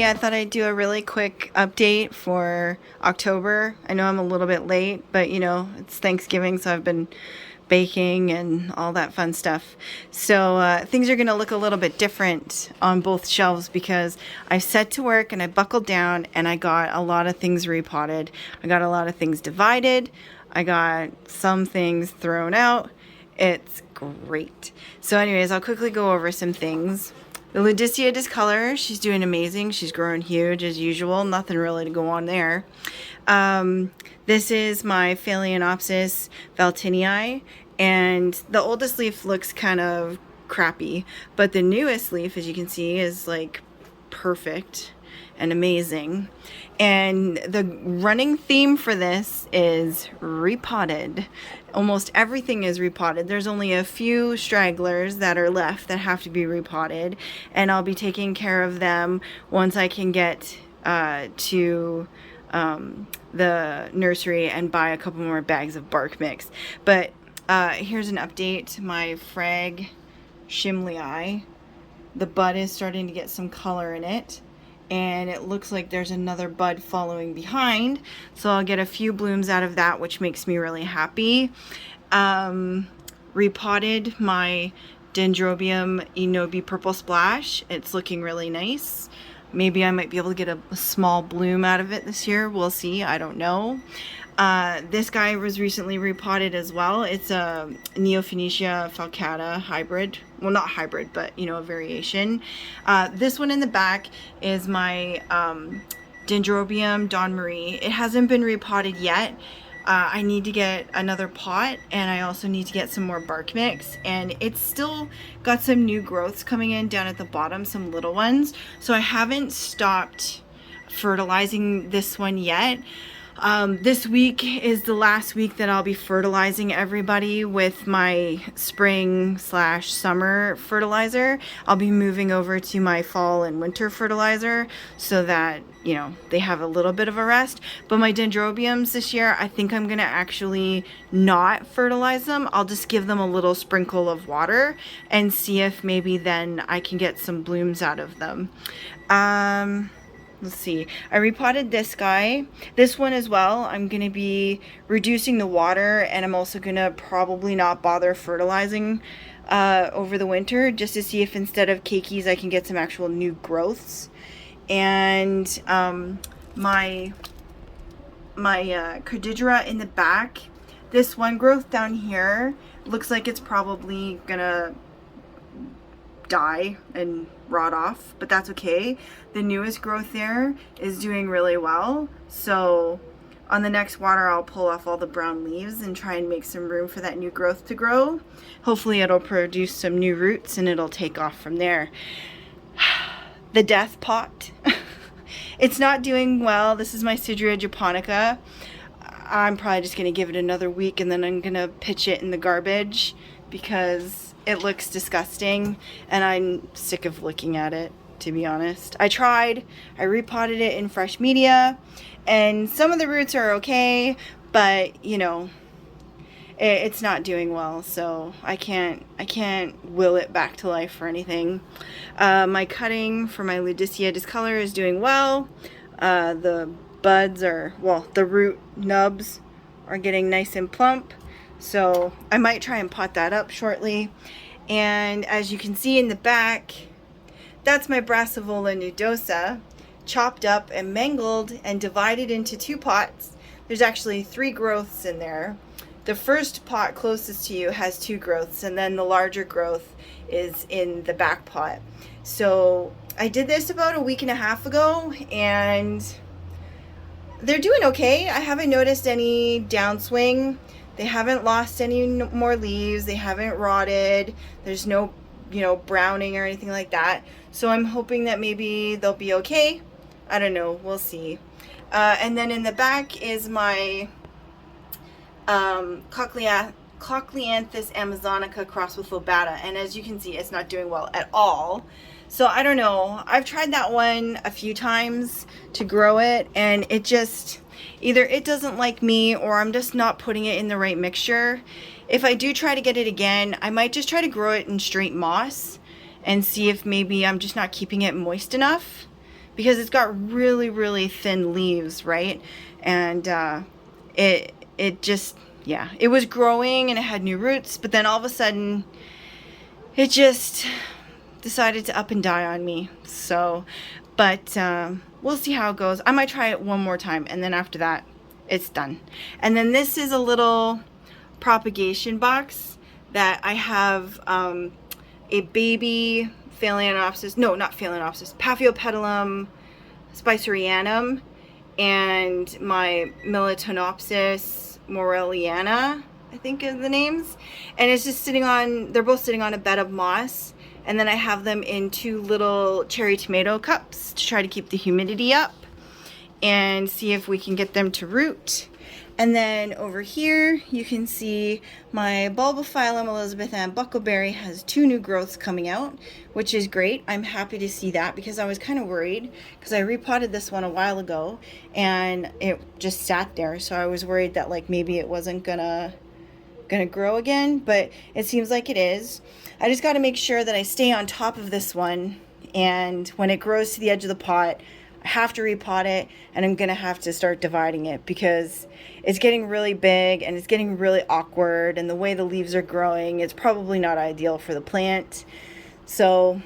everybody. I thought I'd do a really quick update for October. I know I'm a little bit late, but you know, it's Thanksgiving, so I've been baking and all that fun stuff. So things are going to look a little bit different on both shelves because I set to work and I buckled down and I got a lot of things repotted. I got a lot of things divided. I got some things thrown out. It's great. So anyways, I'll quickly go over some things. The Ludicea discolor, she's doing amazing. She's growing huge as usual. Nothing really to go on there. This is my Phalaenopsis valtinii, and the oldest leaf looks kind of crappy, but the newest leaf, as you can see, is like perfect and amazing. And the running theme for this is repotted. Almost everything is repotted. There's only a few stragglers that are left that have to be repotted, and I'll be taking care of them once I can get to the nursery and buy a couple more bags of bark mix. But here's an update. My Frag Shimlei, the bud is starting to get some color in it, and it looks like there's another bud following behind, so I'll get a few blooms out of that, which makes me really happy. Repotted my Dendrobium Enobi Purple Splash. It's looking really nice. Maybe I might be able to get a small bloom out of it this year. We'll see. I don't know. This guy was recently repotted as well. It's a Neophoenicia falcata hybrid. Well, not hybrid, but you know, a variation. This one in the back is my Dendrobium Dawn Marie. It hasn't been repotted yet. I need to get another pot, and I also need to get some more bark mix, and it's still got some new growths coming in down at the bottom, some little ones, so I haven't stopped fertilizing this one yet. This week is the last week that I'll be fertilizing everybody with my spring/summer fertilizer. I'll be moving over to my fall and winter fertilizer so that, you know, they have a little bit of a rest. But my dendrobiums this year, I think I'm going to actually not fertilize them. I'll just give them a little sprinkle of water and see if maybe then I can get some blooms out of them. Let's see. I repotted this guy. This one as well. I'm going to be reducing the water, and I'm also going to probably not bother fertilizing over the winter, just to see if instead of keikis I can get some actual new growths. And my Cordillera in the back, this one growth down here looks like it's probably going to die and rot off, but that's okay. The newest growth there is doing really well, so on the next water I'll pull off all the brown leaves and try and make some room for that new growth to grow. Hopefully it'll produce some new roots and it'll take off from there. The death pot. It's not doing well. This is my Sidria japonica. I'm probably just gonna give it another week and then I'm gonna pitch it in the garbage because it looks disgusting and I'm sick of looking at it, to be honest. I tried. I repotted it in fresh media and some of the roots are okay, but you know, it's not doing well, so I can't will it back to life or anything. My cutting for my Ludicea discolor is doing well. The buds are, well, the root nubs are getting nice and plump. So I might try and pot that up shortly. And as you can see in the back, that's my Brassivola nudosa, chopped up and mangled and divided into two pots. There's actually 3 growths in there. The first pot closest to you has 2 growths, and then the larger growth is in the back pot. So I did this about a week and a half ago, and they're doing okay. I haven't noticed any downswing. They haven't lost any more leaves. They haven't rotted. There's no, you know, browning or anything like that. So I'm hoping that maybe they'll be okay. I don't know. We'll see. And then in the back is my Cochleanthus amazonica crossed with lobata. And as you can see, it's not doing well at all. So I don't know. I've tried that one a few times to grow it, and it just, either it doesn't like me or I'm just not putting it in the right mixture. If I do try to get it again, I might just try to grow it in straight moss and see if maybe I'm just not keeping it moist enough, because it's got really, really thin leaves, right? And it just, yeah, it was growing and it had new roots, but then all of a sudden it just decided to up and die on me. So, but we'll see how it goes. I might try it one more time, and then after that, it's done. And then this is a little propagation box that I have a baby Phalaenopsis, no, not Phalaenopsis, Paphiopedilum spicerianum, and my Melatonopsis morelliana, I think is the names. And it's just sitting on, they're both sitting on a bed of moss. And then I have them in 2 little cherry tomato cups to try to keep the humidity up and see if we can get them to root. And then over here, you can see my Bulbophyllum Elizabethan Buckleberry has 2 new growths coming out, which is great. I'm happy to see that because I was kind of worried because I repotted this one a while ago and it just sat there. So I was worried that like maybe it wasn't gonna grow again, but it seems like it is. I just got to make sure that I stay on top of this one, and when it grows to the edge of the pot, I have to repot it, and I'm gonna have to start dividing it because it's getting really big and it's getting really awkward, and the way the leaves are growing, it's probably not ideal for the plant. So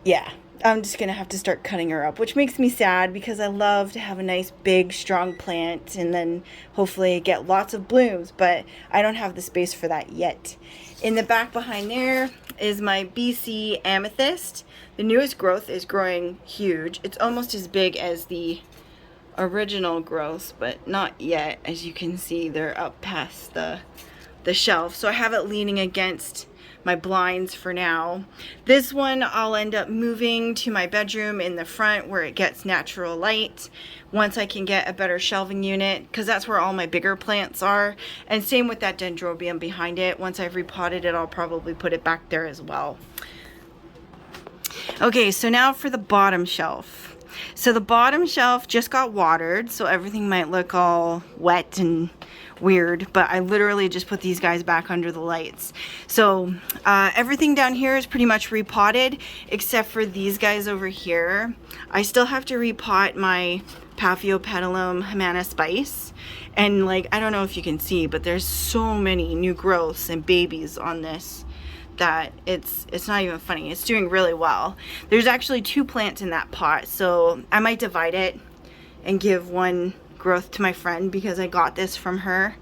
yeah, I'm just gonna have to start cutting her up, which makes me sad because I love to have a nice big strong plant and then hopefully get lots of blooms, but I don't have the space for that yet. In the back behind there is my BC amethyst. The newest growth is growing huge. It's almost as big as the original growth, but not yet. As you can see, they're up past the shelf. So I have it leaning against my blinds for now. This one I'll end up moving to my bedroom in the front where it gets natural light once I can get a better shelving unit, because that's where all my bigger plants are. And same with that dendrobium behind it. Once I've repotted it, I'll probably put it back there as well. Okay, so now for the bottom shelf. So the bottom shelf just got watered, so everything might look all wet and weird, but I literally just put these guys back under the lights. So everything down here is pretty much repotted except for these guys over here. I still have to repot my Paphiopedilum Humana Spice, and like, I don't know if you can see, but there's so many new growths and babies on this that it's not even funny. It's doing really well. There's actually 2 plants in that pot, so I might divide it and give one growth to my friend because I got this from her.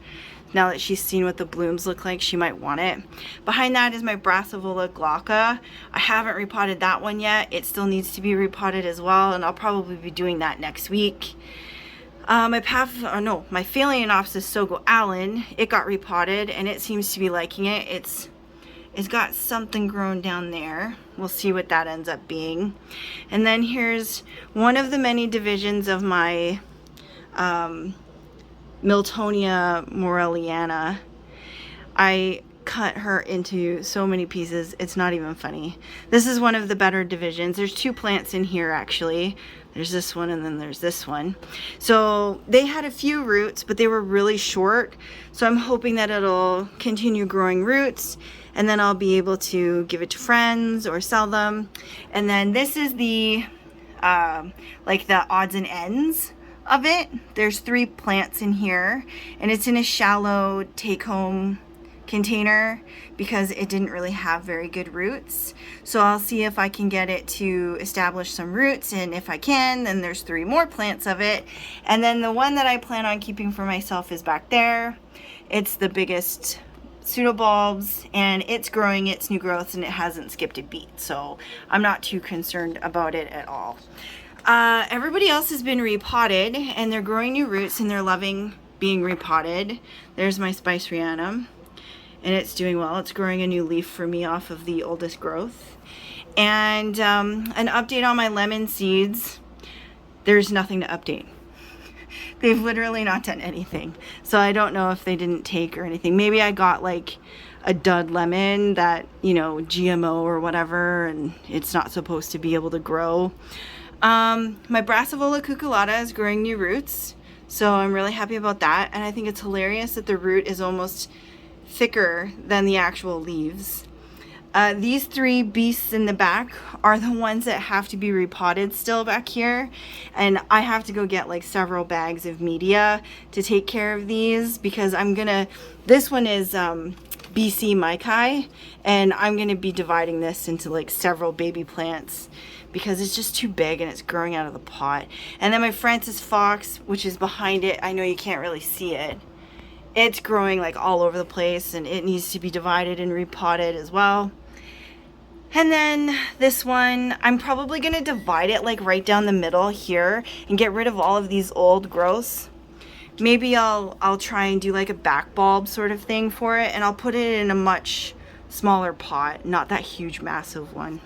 Now that she's seen what the blooms look like, she might want it. Behind that is my Brassivola glauca. I haven't repotted that one yet. It still needs to be repotted as well, and I'll probably be doing that next week. My Phalaenopsis Sogo Allen, it got repotted and it seems to be liking it. It's got something grown down there. We'll see what that ends up being. And then here's one of the many divisions of my Miltonia morelliana. I cut her into so many pieces, it's not even funny. This is one of the better divisions. There's 2 plants in here actually. There's this one and then there's this one. So they had a few roots, but they were really short. So I'm hoping that it'll continue growing roots, and then I'll be able to give it to friends or sell them. And then this is the like the odds and ends of it. There's 3 plants in here, and it's in a shallow take-home container because it didn't really have very good roots. So I'll see if I can get it to establish some roots, and if I can, then there's 3 more plants of it. And then the one that I plan on keeping for myself is back there. It's the biggest pseudobulbs, and it's growing its new growths and it hasn't skipped a beat, so I'm not too concerned about it at all. Everybody else has been repotted and they're growing new roots and they're loving being repotted. There's my Spicerianum and it's doing well. It's growing a new leaf for me off of the oldest growth. And an update on my lemon seeds. There's nothing to update. They've literally not done anything. So I don't know if they didn't take or anything. Maybe I got like a dud lemon that, you know, GMO or whatever, and it's not supposed to be able to grow. My Brassivola cucullata is growing new roots, so I'm really happy about that. And I think it's hilarious that the root is almost thicker than the actual leaves. These three beasts in the back are the ones that have to be repotted still back here. And I have to go get like several bags of media to take care of these because this one is BC Maikai, and I'm gonna be dividing this into like several baby plants because it's just too big and it's growing out of the pot. And then my Francis Fox, which is behind it, I know you can't really see it. It's growing like all over the place and it needs to be divided and repotted as well. And then this one, I'm probably gonna divide it like right down the middle here and get rid of all of these old growths. Maybe I'll try and do like a back bulb sort of thing for it, and I'll put it in a much smaller pot, not that huge massive one.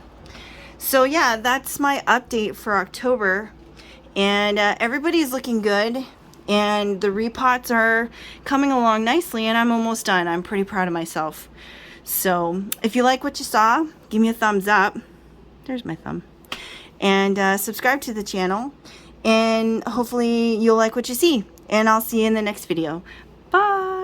So yeah, that's my update for October, and everybody's looking good, and the repots are coming along nicely, and I'm almost done. I'm pretty proud of myself. So if you like what you saw, give me a thumbs up. There's my thumb. And subscribe to the channel, and hopefully you'll like what you see. And I'll see you in the next video. Bye!